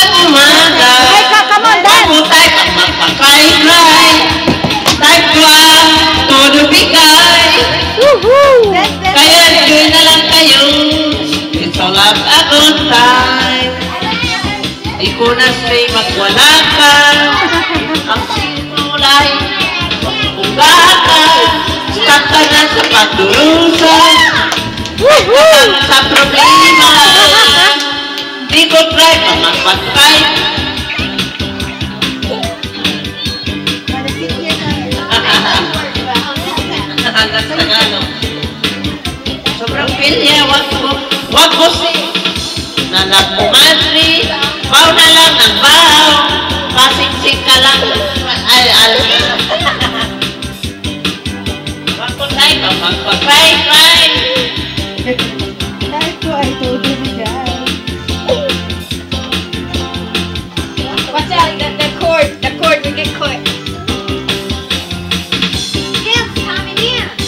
Pag umaga, mabutay pag magpakay-kay. Type ko todo bigay. Kaya join na lang kayo. It's all about time. Ikaw na sa'y magwala ka. Ang simulay, buga ka. Start ka na sa pagdurusa. Sa problema. Di ko try pa magpagkay. Alas Tagalog. Sobrang pilya, wag ko si nalagpumadri, baw na lang ang baw, pasiksik ka lang, wag ko tayo pa magpapay-pay. Kahit ko ay todo bigay. Watch out, the cord will get caught. Dance, Tommy, dance.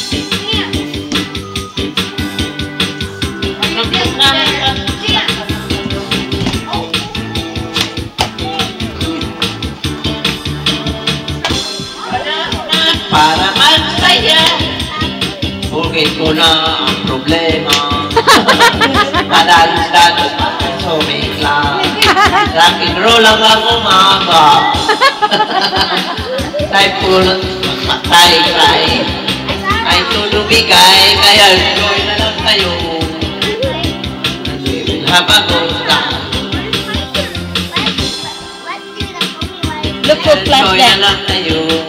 Para magsaya, bukit ko na ang problema. Madalos-dalos sumikla. Rock and roll lang ang umaga. Type ko lang magpatay-tay. Ay tulubigay, kaya join na lang tayo. Habang gusta. Look for Join na flashlight. lang tayo.